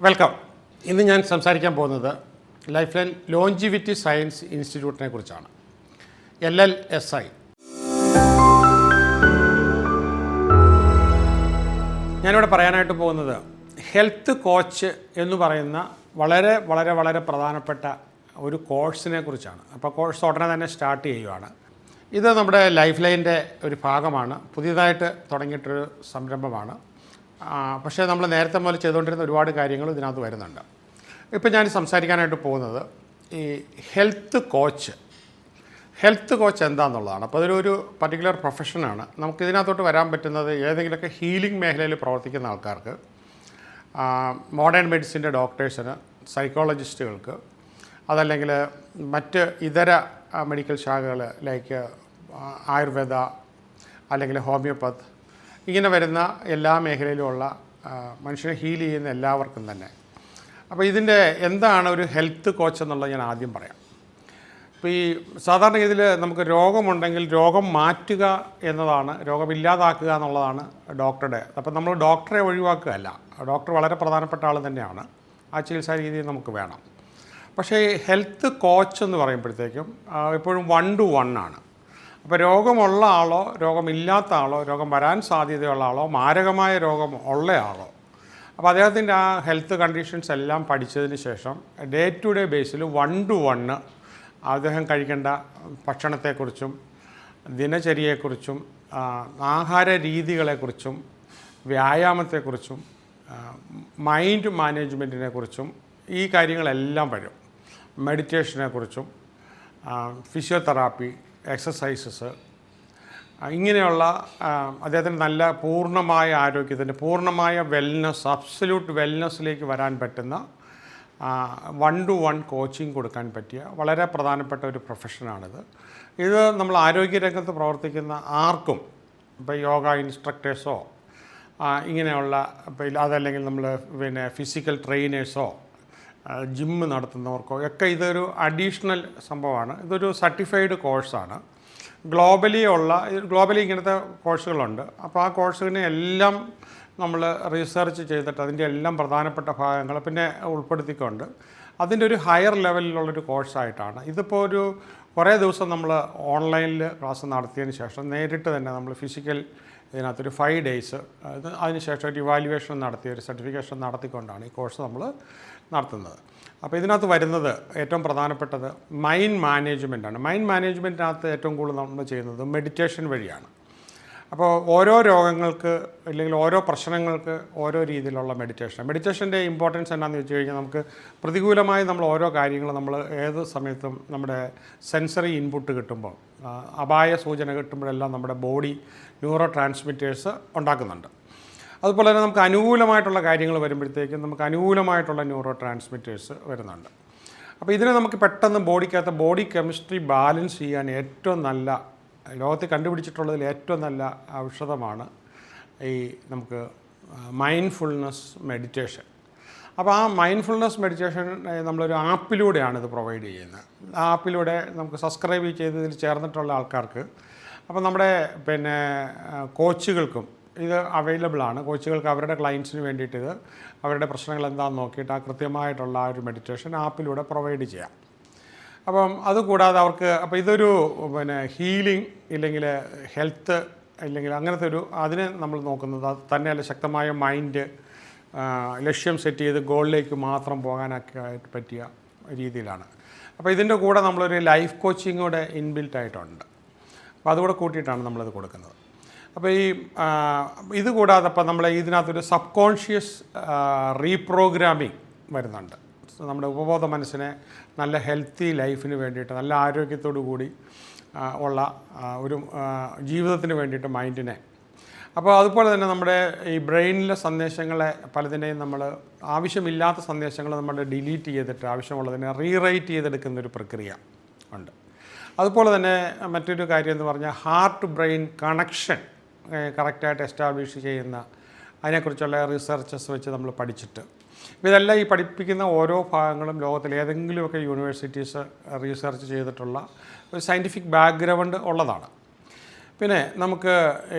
Welcome. ഇന്ന് ഞാൻ സംസാരിക്കാൻ പോകുന്നത് ലൈഫ് ലൈൻ ലോഞ്ചിവിറ്റി സയൻസ് ഇൻസ്റ്റിറ്റ്യൂട്ടിനെ കുറിച്ചാണ്. LLSI. ഞാനിവിടെ പറയാനായിട്ട് പോകുന്നത് ഹെൽത്ത് കോച്ച് എന്ന് പറയുന്ന വളരെ പ്രധാനപ്പെട്ട ഒരു കോഴ്സിനെ കുറിച്ചാണ്. അപ്പോൾ കോഴ്സ് ഉടനെ തന്നെ സ്റ്റാർട്ട് ചെയ്യുകയാണ്. ഇത് നമ്മുടെ ലൈഫ് ലൈൻ്റെ ഒരു ഭാഗമാണ്. പുതിയതായിട്ട് തുടങ്ങിയിട്ടൊരു സംരംഭമാണ്. പക്ഷേ നമ്മൾ നേരത്തെ മുതൽ ചെയ്തുകൊണ്ടിരുന്ന ഒരുപാട് കാര്യങ്ങൾ ഇതിനകത്ത് വരുന്നുണ്ട്. ഇപ്പോൾ ഞാൻ സംസാരിക്കാനായിട്ട് പോകുന്നത് ഈ ഹെൽത്ത് കോച്ച് എന്താണെന്നുള്ളതാണ്. അപ്പോൾ അതൊരു പർട്ടിക്കുലർ പ്രൊഫഷനാണ്. നമുക്കിതിനകത്തോട്ട് വരാൻ പറ്റുന്നത് ഏതെങ്കിലുമൊക്കെ ഹീലിംഗ് മേഖലയിൽ പ്രവർത്തിക്കുന്ന ആൾക്കാർക്ക്, മോഡേൺ മെഡിസിൻ്റെ ഡോക്ടേഴ്സിന്, സൈക്കോളജിസ്റ്റുകൾക്ക്, അതല്ലെങ്കിൽ മറ്റ് ഇതര മെഡിക്കൽ ശാഖകൾ ലൈക്ക് ആയുർവേദ അല്ലെങ്കിൽ ഹോമിയോപ്പത്ത്, ഇങ്ങനെ വരുന്ന എല്ലാ മേഖലയിലുമുള്ള മനുഷ്യനെ ഹീൽ ചെയ്യുന്ന എല്ലാവർക്കും തന്നെ. അപ്പോൾ ഇതിൻ്റെ എന്താണ് ഒരു ഹെൽത്ത് കോച്ച് എന്നുള്ളത് ഞാൻ ആദ്യം പറയാം. ഇപ്പോൾ ഈ സാധാരണ ഇതിൽ നമുക്ക് രോഗമുണ്ടെങ്കിൽ രോഗം മാറ്റുക എന്നതാണ്, രോഗമില്ലാതാക്കുക എന്നുള്ളതാണ് ഡോക്ടറുടെ. അപ്പോൾ നമ്മൾ ഡോക്ടറെ ഒഴിവാക്കുകയല്ല, ഡോക്ടർ വളരെ പ്രധാനപ്പെട്ട ആൾ തന്നെയാണ്, ആ ചികിത്സാ രീതി നമുക്ക് വേണം. പക്ഷേ ഈ ഹെൽത്ത് കോച്ച് എന്ന് പറയുമ്പോഴത്തേക്കും എപ്പോഴും 1 to 1 ആണ്. അപ്പോൾ രോഗമുള്ള ആളോ രോഗമില്ലാത്ത ആളോ, രോഗം വരാൻ സാധ്യതയുള്ള ആളോ, മാരകമായ രോഗം ഉള്ള ആളോ, അപ്പോൾ അദ്ദേഹത്തിൻ്റെ ആ ഹെൽത്ത് കണ്ടീഷൻസ് എല്ലാം പഠിച്ചതിന് ശേഷം ഡേ ടു ഡേ ബേസിൽ 1 to 1 അദ്ദേഹം കഴിക്കേണ്ട ഭക്ഷണത്തെക്കുറിച്ചും ദിനചര്യയെക്കുറിച്ചും ആഹാര രീതികളെക്കുറിച്ചും വ്യായാമത്തെക്കുറിച്ചും മൈൻഡ് മാനേജ്മെൻറ്റിനെക്കുറിച്ചും ഈ കാര്യങ്ങളെല്ലാം വരും. മെഡിറ്റേഷനെക്കുറിച്ചും ഫിസിയോതെറാപ്പി, എക്സസൈസസ്, ഇങ്ങനെയുള്ള അദ്ദേഹത്തിന് നല്ല പൂർണ്ണമായ ആരോഗ്യത്തിൻ്റെ പൂർണ്ണമായ വെൽനസ്, അബ്സല്യൂട്ട് വെൽനസ്സിലേക്ക് വരാൻ പറ്റുന്ന 1 to 1 കോച്ചിങ് കൊടുക്കാൻ പറ്റിയ വളരെ പ്രധാനപ്പെട്ട ഒരു പ്രൊഫഷനാണിത്. ഇത് നമ്മൾ ആരോഗ്യരംഗത്ത് പ്രവർത്തിക്കുന്ന ആർക്കും, ഇപ്പോൾ യോഗ ഇൻസ്ട്രക്ടേഴ്സോ ഇങ്ങനെയുള്ള, ഇപ്പോൾ അതല്ലെങ്കിൽ നമ്മൾ ഫിസിക്കൽ ട്രെയിനേഴ്സോ ജിമ്മ് നടത്തുന്നവർക്കോ ഒക്കെ ഇതൊരു അഡീഷണൽ സംഭവമാണ്. ഇതൊരു സർട്ടിഫൈഡ് കോഴ്സാണ്. ഗ്ലോബലി ഇങ്ങനത്തെ കോഴ്സുകളുണ്ട്. അപ്പോൾ ആ കോഴ്സിനെ എല്ലാം നമ്മൾ റിസർച്ച് ചെയ്തിട്ട് അതിൻ്റെ എല്ലാം പ്രധാനപ്പെട്ട ഭാഗങ്ങൾ പിന്നെ ഉൾപ്പെടുത്തിക്കൊണ്ട് അതിൻ്റെ ഒരു ഹയർ ലെവലിലുള്ളൊരു കോഴ്സായിട്ടാണ്. ഇതിപ്പോൾ ഒരു കുറേ ദിവസം നമ്മൾ ഓൺലൈനിൽ ക്ലാസ് നടത്തിയതിന് ശേഷം നേരിട്ട് തന്നെ നമ്മൾ ഫിസിക്കൽ ഇതിനകത്തൊരു 5 days അതിനുശേഷം ഒരു ഇവാലുവേഷൻ നടത്തി ഒരു സർട്ടിഫിക്കേഷൻ നടത്തിക്കൊണ്ടാണ് ഈ കോഴ്സ് നമ്മൾ നടത്തുന്നത്. അപ്പോൾ ഇതിനകത്ത് വരുന്നത് ഏറ്റവും പ്രധാനപ്പെട്ടത് മൈൻഡ് മാനേജ്മെൻറ്റാണ്. മൈൻഡ് മാനേജ്മെൻറ്റിനകത്ത് ഏറ്റവും കൂടുതൽ നമ്മൾ ചെയ്യുന്നത് മെഡിറ്റേഷൻ വഴിയാണ്. അപ്പോൾ ഓരോ രോഗങ്ങൾക്ക് അല്ലെങ്കിൽ ഓരോ പ്രശ്നങ്ങൾക്ക് ഓരോ രീതിയിലുള്ള മെഡിറ്റേഷൻ്റെ ഇമ്പോർട്ടൻസ് എന്താണെന്ന് വെച്ച് കഴിഞ്ഞാൽ, നമുക്ക് പ്രതികൂലമായി നമ്മൾ ഓരോ കാര്യങ്ങൾ നമ്മൾ ഏത് സമയത്തും നമ്മുടെ സെൻസറി ഇൻപുട്ട് കിട്ടുമ്പോൾ, അപായ സൂചന കിട്ടുമ്പോഴെല്ലാം നമ്മുടെ ബോഡി ന്യൂറോ ട്രാൻസ്മിറ്റേഴ്സ് ഉണ്ടാക്കുന്നുണ്ട്. അതുപോലെ തന്നെ നമുക്ക് അനുകൂലമായിട്ടുള്ള കാര്യങ്ങൾ വരുമ്പോഴത്തേക്കും നമുക്ക് അനുകൂലമായിട്ടുള്ള ന്യൂറോ ട്രാൻസ്മിറ്റേഴ്സ് വരുന്നുണ്ട്. അപ്പോൾ ഇതിനെ നമുക്ക് പെട്ടെന്ന് ബോഡിക്കകത്ത് ബോഡി കെമിസ്ട്രി ബാലൻസ് ചെയ്യാൻ ഏറ്റവും നല്ല, ലോകത്തിൽ കണ്ടുപിടിച്ചിട്ടുള്ളതിൽ ഏറ്റവും നല്ല ഔഷധമാണ് ഈ നമുക്ക് മൈൻഡ്ഫുൾനെസ് മെഡിറ്റേഷൻ. അപ്പോൾ ആ മൈൻഡ്ഫുൾനെസ് മെഡിറ്റേഷൻ നമ്മളൊരു ആപ്പിലൂടെയാണ് ഇത് പ്രൊവൈഡ് ചെയ്യുന്നത്. ആ ആപ്പിലൂടെ നമുക്ക് സബ്സ്ക്രൈബ് ചെയ്ത് ഇതിൽ ചേർന്നിട്ടുള്ള ആൾക്കാർക്ക്, അപ്പോൾ നമ്മുടെ കോച്ചുകൾക്കും ഇത് അവൈലബിൾ ആണ്. കോച്ചുകൾക്ക് അവരുടെ ക്ലയൻസിന് വേണ്ടിയിട്ട് ഇത് അവരുടെ പ്രശ്നങ്ങൾ എന്താണെന്ന് നോക്കിയിട്ട് ആ കൃത്യമായിട്ടുള്ള ആ ഒരു മെഡിറ്റേഷൻ ആപ്പിലൂടെ പ്രൊവൈഡ് ചെയ്യാം. അപ്പം അതുകൂടാതെ അവർക്ക്, അപ്പോൾ ഇതൊരു ഹീലിംഗ് ഇല്ലെങ്കിൽ ഹെൽത്ത് ഇല്ലെങ്കിൽ അങ്ങനത്തെ ഒരു അതിനെ നമ്മൾ നോക്കുന്നത് തന്നെയല്ല, ശക്തമായ മൈൻഡ്, ലക്ഷ്യം സെറ്റ് ചെയ്ത് ഗോളിലേക്ക് മാത്രം പോകാനൊക്കെ ആയിട്ട് പറ്റിയ രീതിയിലാണ്. അപ്പോൾ ഇതിൻ്റെ കൂടെ നമ്മളൊരു ലൈഫ് കോച്ചിങ് കൂടെ ഇൻബിൽറ്റ് ആയിട്ടുണ്ട്. അപ്പോൾ അതുകൂടെ കൂട്ടിയിട്ടാണ് നമ്മളത് കൊടുക്കുന്നത്. അപ്പോൾ ഈ ഇത് കൂടാതെ അപ്പോൾ നമ്മൾ ഇതിനകത്തൊരു സബ് കോൺഷ്യസ് റീപ്രോഗ്രാമിങ് വരുന്നുണ്ട്. നമ്മുടെ ഉപബോധ മനസ്സിനെ നല്ല ഹെൽത്തി ലൈഫിന് വേണ്ടിയിട്ട്, നല്ല ആരോഗ്യത്തോടു കൂടി ഉള്ള ഒരു ജീവിതത്തിന് വേണ്ടിയിട്ട് മൈൻഡിനെ. അപ്പോൾ അതുപോലെ തന്നെ നമ്മുടെ ഈ ബ്രെയിനിലെ സന്ദേശങ്ങളെ പലതിനെയും നമ്മൾ ആവശ്യമില്ലാത്ത സന്ദേശങ്ങൾ നമ്മൾ ഡിലീറ്റ് ചെയ്തിട്ട് ആവശ്യമുള്ളതിനെ റീറൈറ്റ് ചെയ്തെടുക്കുന്നൊരു പ്രക്രിയ ഉണ്ട്. അതുപോലെ തന്നെ മറ്റൊരു കാര്യം എന്ന് പറഞ്ഞാൽ ഹാർട്ട് ബ്രെയിൻ കണക്ഷൻ കറക്റ്റായിട്ട് എസ്റ്റാബ്ലിഷ് ചെയ്യുന്ന അതിനെക്കുറിച്ചുള്ള റിസർച്ചസ് വെച്ച് നമ്മൾ പഠിച്ചിട്ട്, ഇതെല്ലാം ഈ പഠിപ്പിക്കുന്ന ഓരോ ഭാഗങ്ങളും ലോകത്തിലെ ഏതെങ്കിലുമൊക്കെ യൂണിവേഴ്സിറ്റീസ് റിസർച്ച് ചെയ്തിട്ടുള്ള ഒരു സയൻറ്റിഫിക് ബാക്ക്ഗ്രൗണ്ട് ഉള്ളതാണ്. പിന്നെ നമുക്ക്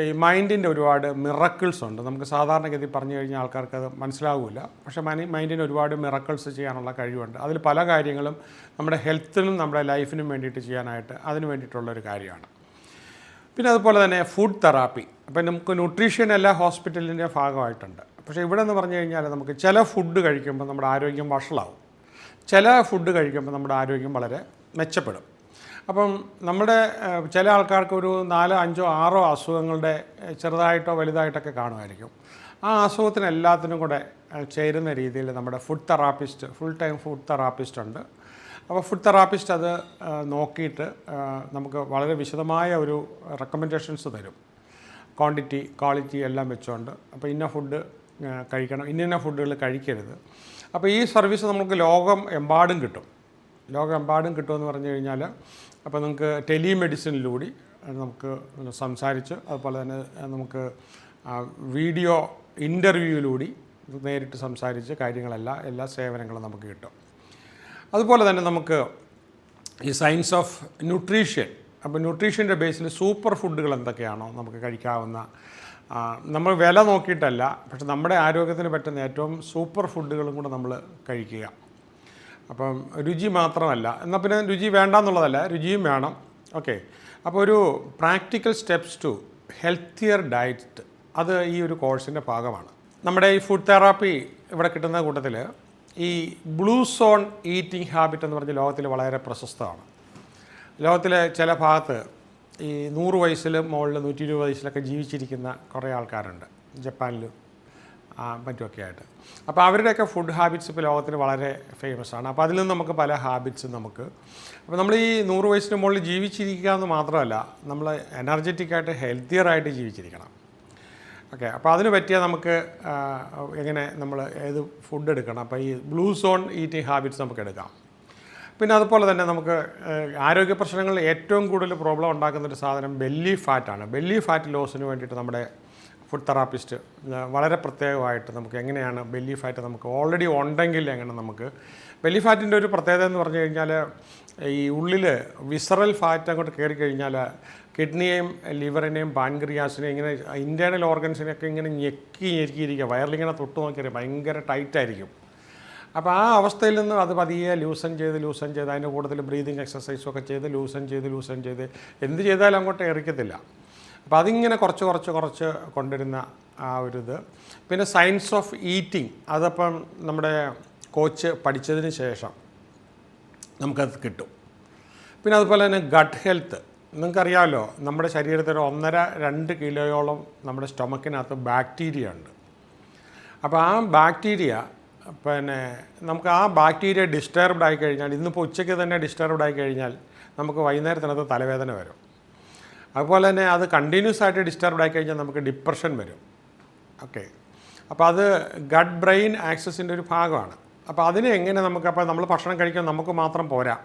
ഈ മൈൻഡിൻ്റെ ഒരുപാട് മിറക്കിൾസ് ഉണ്ട്. നമുക്ക് സാധാരണഗതി പറഞ്ഞു കഴിഞ്ഞാൽ ആൾക്കാർക്ക് അത് മനസ്സിലാവില്ല. പക്ഷേ മൈൻഡിന് ഒരുപാട് മിറക്കിൾസ് ചെയ്യാനുള്ള കഴിവുണ്ട്. അതിൽ പല കാര്യങ്ങളും നമ്മുടെ ഹെൽത്തിനും നമ്മുടെ ലൈഫിനും വേണ്ടിയിട്ട് ചെയ്യാനായിട്ട് അതിന് വേണ്ടിയിട്ടുള്ളൊരു കാര്യമാണ്. പിന്നെ അതുപോലെ തന്നെ ഫുഡ് തെറാപ്പി. അപ്പം നമുക്ക് ന്യൂട്രീഷൻ എല്ലാ ഹോസ്പിറ്റലിൻ്റെ ഭാഗമായിട്ടുണ്ട്. പക്ഷേ ഇവിടെ എന്ന് പറഞ്ഞു കഴിഞ്ഞാൽ നമുക്ക് ചില ഫുഡ് കഴിക്കുമ്പോൾ നമ്മുടെ ആരോഗ്യം വഷളാവും, ചില ഫുഡ് കഴിക്കുമ്പോൾ നമ്മുടെ ആരോഗ്യം വളരെ മെച്ചപ്പെടും. അപ്പം നമ്മുടെ ചില ആൾക്കാർക്ക് ഒരു 4, 5, 6 അസുഖങ്ങളുടെ ചെറുതായിട്ടോ വലുതായിട്ടൊക്കെ കാണുമായിരിക്കും. ആ അസുഖത്തിന് എല്ലാത്തിനും കൂടെ ചേരുന്ന രീതിയിൽ നമ്മുടെ food therapist, full time food therapist ഉണ്ട്. അപ്പോൾ ഫുഡ് തെറാപ്പിസ്റ്റ് അത് നോക്കിയിട്ട് നമുക്ക് വളരെ വിശദമായ ഒരു റെക്കമെൻഡേഷൻസ് തരും, ക്വാണ്ടിറ്റി ക്വാളിറ്റി എല്ലാം വെച്ചുകൊണ്ട്. അപ്പോൾ ഇന്ന ഫുഡ് കഴിക്കണം, ഇന്ന ഫുഡുകൾ കഴിക്കരുത്. അപ്പോൾ ഈ സർവീസ് നമുക്ക് ലോകം എമ്പാടും കിട്ടുമെന്ന് പറഞ്ഞു കഴിഞ്ഞാൽ, അപ്പോൾ നമുക്ക് ടെലിമെഡിസിനിലൂടെ നമുക്ക് സംസാരിച്ച്, അതുപോലെ തന്നെ നമുക്ക് വീഡിയോ ഇൻ്റർവ്യൂയിലൂടെ നേരിട്ട് സംസാരിച്ച് എല്ലാ സേവനങ്ങളും നമുക്ക് കിട്ടും. അതുപോലെ തന്നെ നമുക്ക് ഈ സയൻസ് ഓഫ് ന്യൂട്രീഷൻ, അപ്പോൾ ന്യൂട്രീഷൻ്റെ ബേസിൽ സൂപ്പർ ഫുഡുകൾ എന്തൊക്കെയാണോ നമുക്ക് കഴിക്കാവുന്ന, നമ്മൾ വില നോക്കിയിട്ടല്ല, പക്ഷെ നമ്മുടെ ആരോഗ്യത്തിന് പറ്റുന്ന ഏറ്റവും സൂപ്പർ ഫുഡുകളും കൂടെ നമ്മൾ കഴിക്കുക. അപ്പം രുചി മാത്രമല്ല, എന്നാൽ പിന്നെ രുചി വേണ്ടെന്നുള്ളതല്ല, രുചിയും വേണം. ഓക്കെ, അപ്പോൾ ഒരു practical steps to healthier diet, അത് ഈ ഒരു കോഴ്സിൻ്റെ ഭാഗമാണ്. നമ്മുടെ ഈ ഫുഡ് തെറാപ്പി ഇവിടെ കിട്ടുന്ന കൂട്ടത്തിൽ ഈ ബ്ലൂ സോൺ ഈറ്റിംഗ് ഹാബിറ്റ് എന്ന് പറഞ്ഞ ലോകത്തിൽ വളരെ പ്രശസ്തമാണ്. ലോകത്തിലെ ചില ഭാഗത്ത് ഈ 100 വയസ്സിൽ മുകളിൽ 120 വയസ്സിലൊക്കെ ജീവിച്ചിരിക്കുന്ന കുറേ ആൾക്കാരുണ്ട്, ജപ്പാനിലും മറ്റുമൊക്കെ ആയിട്ട്. അപ്പോൾ അവരുടെയൊക്കെ ഫുഡ് ഹാബിറ്റ്സ് ഇപ്പോൾ ലോകത്തിൽ വളരെ ഫേമസ് ആണ്. അപ്പോൾ അതിൽ നിന്ന് നമുക്ക് പല ഹാബിറ്റ്സും നമുക്ക്, അപ്പോൾ നമ്മൾ ഈ 100 വയസ്സിന് മുകളിൽ ജീവിച്ചിരിക്കുക എന്ന് മാത്രമല്ല, നമ്മൾ എനർജറ്റിക്കായിട്ട് ഹെൽത്തിയറായിട്ട് ജീവിച്ചിരിക്കണം. ഓക്കെ, അപ്പോൾ അതിന് പറ്റിയ നമുക്ക് എങ്ങനെ നമ്മൾ ഏത് ഫുഡ് എടുക്കണം, അപ്പോൾ ഈ ബ്ലൂ സോൺ ഈറ്റിംഗ് ഹാബിറ്റ്സ് നമുക്ക് എടുക്കാം. പിന്നെ അതുപോലെ തന്നെ നമുക്ക് ആരോഗ്യ പ്രശ്നങ്ങളിൽ ഏറ്റവും കൂടുതൽ പ്രോബ്ലം ഉണ്ടാക്കുന്നൊരു സാധനം ബെല്ലി ഫാറ്റാണ്. ബെല്ലി ഫാറ്റ് ലോസിന് വേണ്ടിയിട്ട് നമ്മുടെ ഫുഡ് തെറാപ്പിസ്റ്റ് വളരെ പ്രത്യേകമായിട്ട് നമുക്ക് എങ്ങനെയാണ് ബെല്ലി ഫാറ്റ് നമുക്ക് ഓൾറെഡി ഉണ്ടെങ്കിൽ എങ്ങനെ നമുക്ക് ബെല്ലി ഫാറ്റിൻ്റെ ഒരു പ്രത്യേകത എന്ന് പറഞ്ഞു കഴിഞ്ഞാൽ, ഈ ഉള്ളിൽ വിസറൽ ഫാറ്റ് അങ്ങോട്ട് കയറി കഴിഞ്ഞാൽ കിഡ്നിയെയും ലിവറിനെയും പാൻക്രിയാസിനെയും ഇങ്ങനെ ഇൻറ്റേർണൽ ഓർഗൻസിനെയൊക്കെ ഇങ്ങനെ ഞെക്കിയിരിക്കുക, വയറിലിങ്ങനെ തൊട്ട് നോക്കിയാൽ ഭയങ്കര ടൈറ്റായിരിക്കും. അപ്പോൾ ആ അവസ്ഥയിൽ നിന്ന് അത് പതിയെ ലൂസൻ ചെയ്ത് അതിൻ്റെ കൂട്ടത്തിൽ ബ്രീതിങ് എക്സസൈസും ഒക്കെ ചെയ്ത് ലൂസൻ ചെയ്ത് എന്ത് ചെയ്താലും അങ്ങോട്ട് എറിക്കത്തില്ല. അപ്പോൾ അതിങ്ങനെ കുറച്ച് കൊണ്ടുവരുന്ന ആ ഒരു ഇത്. പിന്നെ സയൻസ് ഓഫ് ഈറ്റിംഗ്, അതപ്പം നമ്മുടെ കോച്ച് പഠിച്ചതിന് ശേഷം നമുക്കത് കിട്ടും. പിന്നെ അതുപോലെ തന്നെ ഗട്ട് ഹെൽത്ത്, നിങ്ങൾക്കറിയാമല്ലോ നമ്മുടെ ശരീരത്തിൽ 1.5-2 കിലോയോളം നമ്മുടെ സ്റ്റൊമക്കിനകത്ത് ബാക്ടീരിയ ഉണ്ട്. അപ്പോൾ ആ ബാക്ടീരിയ പിന്നെ നമുക്ക് ആ ബാക്ടീരിയ ഡിസ്റ്റർബ്ഡ് ആയി കഴിഞ്ഞാൽ, ഇന്നിപ്പോൾ ഉച്ചയ്ക്ക് തന്നെ ഡിസ്റ്റർബ്ഡ് ആയി കഴിഞ്ഞാൽ നമുക്ക് വൈകുന്നേരത്തിനകത്ത് തലവേദന വരും. അതുപോലെ തന്നെ അത് കണ്ടിന്യൂസ് ആയിട്ട് ഡിസ്റ്റർബ്ഡ് ആയി കഴിഞ്ഞാൽ നമുക്ക് ഡിപ്രഷൻ വരും. ഓക്കെ, അപ്പോൾ അത് ഗട്ട് ബ്രെയിൻ ആക്സസിൻ്റെ ഒരു ഭാഗമാണ്. അപ്പോൾ അതിനെ എങ്ങനെ നമുക്ക്, അപ്പോൾ നമ്മൾ ഭക്ഷണം കഴിക്കാൻ നമുക്ക് മാത്രം പോരാ,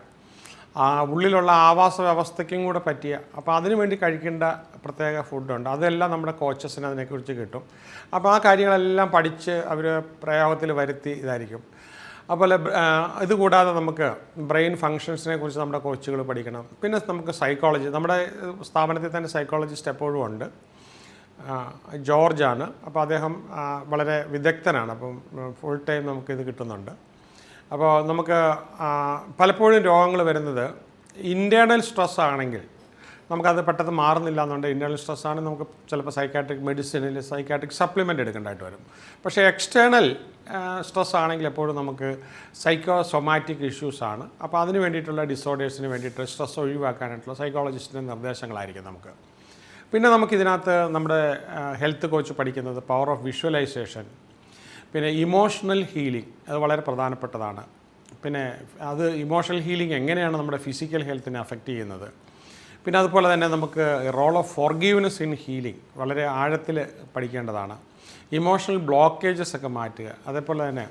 ഉള്ളിലുള്ള ആവാസ വ്യവസ്ഥയ്ക്കും കൂടെ പറ്റിയ, അപ്പോൾ അതിനു വേണ്ടി കഴിക്കേണ്ട പ്രത്യേക ഫുഡുണ്ട്. അതെല്ലാം നമ്മുടെ കോച്ചസിന് അതിനെക്കുറിച്ച് കിട്ടും. അപ്പോൾ ആ കാര്യങ്ങളെല്ലാം പഠിച്ച് അവർ പ്രയോഗത്തിൽ വരുത്തി ഇതായിരിക്കും. അതുപോലെ ഇതുകൂടാതെ നമുക്ക് ബ്രെയിൻ ഫങ്ഷൻസിനെ കുറിച്ച് നമ്മുടെ കോച്ചുകൾ പഠിക്കണം. പിന്നെ നമുക്ക് സൈക്കോളജി, നമ്മുടെ സ്ഥാപനത്തിൽ തന്നെ സൈക്കോളജിസ്റ്റ് എപ്പോഴും ഉണ്ട്, ജോർജാണ്. അപ്പോൾ അദ്ദേഹം വളരെ വിദഗ്ധനാണ്. അപ്പം ഫുൾ ടൈം നമുക്കിത് കിട്ടുന്നുണ്ട്. അപ്പോൾ നമുക്ക് പലപ്പോഴും രോഗങ്ങൾ വരുന്നത് ഇൻറ്റേർണൽ സ്ട്രെസ് ആണെങ്കിൽ നമുക്കത് പെട്ടെന്ന് മാറുന്നില്ല എന്നുണ്ടെങ്കിൽ ഇൻറ്റേർണൽ സ്ട്രെസ്സാണ്, നമുക്ക് ചിലപ്പോൾ സൈക്കാട്രിക് മെഡിസിനിൽ സൈക്കാട്രിക് സപ്ലിമെൻ്റ് എടുക്കേണ്ടതായിട്ട് വരും. പക്ഷേ എക്സ്റ്റേണൽ സ്ട്രെസ് ആണെങ്കിൽ എപ്പോഴും നമുക്ക് സൊമാറ്റിക് ഇഷ്യൂസാണ്. അപ്പോൾ അതിന് വേണ്ടിയിട്ടുള്ള ഡിസോർഡേഴ്സിന് വേണ്ടിയിട്ട് സ്ട്രെസ് ഒഴിവാക്കാനായിട്ടുള്ള സൈക്കോളജിസ്റ്റിൻ്റെ നിർദ്ദേശങ്ങളായിരിക്കും നമുക്ക്. പിന്നെ നമുക്കിതിനകത്ത് നമ്മുടെ ഹെൽത്ത് കോച്ച് പഠിക്കുന്നത് പവർ ഓഫ് വിഷ്വലൈസേഷൻ, പിന്നെ ഇമോഷണൽ ഹീലിംഗ്, അത് വളരെ പ്രധാനപ്പെട്ടതാണ്. പിന്നെ അത് ഇമോഷണൽ ഹീലിംഗ് എങ്ങനെയാണ് നമ്മുടെ ഫിസിക്കൽ ഹെൽത്തിനെ അഫക്റ്റ് ചെയ്യുന്നത്. പിന്നെ അതുപോലെ തന്നെ നമുക്ക് role of forgiveness in healing വളരെ ആഴത്തിൽ പഠിക്കേണ്ടതാണ്. ഇമോഷണൽ ബ്ലോക്കേജസ് ഒക്കെ മാറ്റുക. അതേപോലെ തന്നെ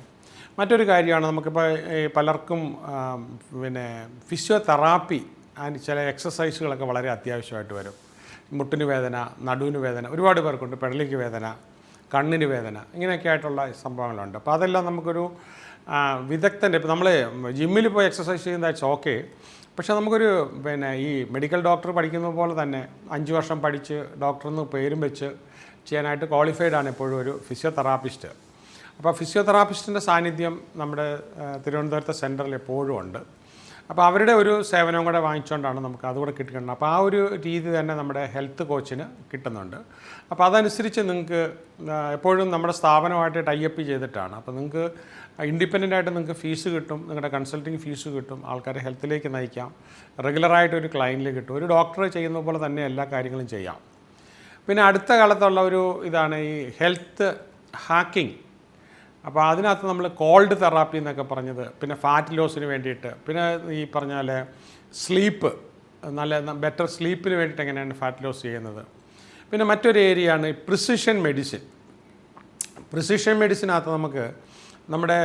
മറ്റൊരു കാര്യമാണ്, നമുക്കിപ്പോൾ പലർക്കും പിന്നെ ഫിസിയോതെറാപ്പി ആൻഡ് ചില എക്സസൈസുകളൊക്കെ വളരെ അത്യാവശ്യമായിട്ട് വരും. മുട്ടിന് വേദന, നടുവിന് വേദന, ഒരുപാട് പേർക്കുണ്ട്, പെടലിക്ക് വേദന, കണ്ണിന് വേദന, ഇങ്ങനെയൊക്കെ ആയിട്ടുള്ള സംഭവങ്ങളുണ്ട്. അപ്പോൾ അതെല്ലാം നമുക്കൊരു വിദഗ്ധൻ്റെ, ഇപ്പോൾ നമ്മൾ ജിമ്മിൽ പോയി എക്സസൈസ് ചെയ്യുന്ന ഓക്കെ, പക്ഷേ നമുക്കൊരു ഈ മെഡിക്കൽ ഡോക്ടർ പഠിക്കുന്ന പോലെ തന്നെ 5 വർഷം പഠിച്ച് ഡോക്ടറെന്ന് പേരും വെച്ച് ചെയ്യാനായിട്ട് ക്വാളിഫൈഡ് ആണ് എപ്പോഴും ഒരു ഫിസിയോതെറാപ്പിസ്റ്റ്. അപ്പോൾ ഫിസിയോതെറാപ്പിസ്റ്റിൻ്റെ സാന്നിധ്യം നമ്മുടെ തിരുവനന്തപുരത്തെ സെൻറ്ററിൽ എപ്പോഴും ഉണ്ട്. അപ്പോൾ അവരുടെ ഒരു സേവനവും കൂടെ വാങ്ങിച്ചുകൊണ്ടാണ് നമുക്ക് അതുകൂടെ കിട്ടുന്നത്. അപ്പോൾ ആ ഒരു രീതി തന്നെ നമ്മുടെ ഹെൽത്ത് കോച്ചിന് കിട്ടുന്നുണ്ട്. അപ്പോൾ അതനുസരിച്ച് നിങ്ങൾക്ക് എപ്പോഴും നമ്മുടെ സ്ഥാപനമായിട്ട് ടൈപ്പ് ചെയ്തിട്ടാണ്. അപ്പോൾ നിങ്ങൾക്ക് ഇൻഡിപെൻഡൻ്റ് ആയിട്ട് നിങ്ങൾക്ക് ഫീസ് കിട്ടും, നിങ്ങളുടെ കൺസൾട്ടിങ് ഫീസ് കിട്ടും, ആൾക്കാരെ ഹെൽത്തിലേക്ക് നയിക്കാം, റെഗുലറായിട്ടൊരു ക്ലയൻറ്റിൽ കിട്ടും. ഒരു ഡോക്ടർ ചെയ്യുന്ന പോലെ തന്നെ എല്ലാ കാര്യങ്ങളും ചെയ്യാം. പിന്നെ അടുത്ത കാലത്തുള്ള ഒരു ഇതാണ് ഈ ഹെൽത്ത് ഹാക്കിംഗ്. അപ്പോൾ അതിനകത്ത് നമ്മൾ കോൾഡ് തെറാപ്പി എന്നൊക്കെ പറഞ്ഞത്, പിന്നെ ഫാറ്റ് ലോസിന് വേണ്ടിയിട്ട്, പിന്നെ ഈ പറഞ്ഞാൽ സ്ലീപ്പ്, നല്ല ബെറ്റർ സ്ലീപ്പിന് വേണ്ടിയിട്ട് എങ്ങനെയാണ് ഫാറ്റ് ലോസ് ചെയ്യുന്നത്. പിന്നെ മറ്റൊരു ഏരിയയാണ് ഈ പ്രിസിഷൻ മെഡിസിൻ. പ്രിസിഷൻ മെഡിസിനകത്ത് നമുക്ക് നമ്മുടെ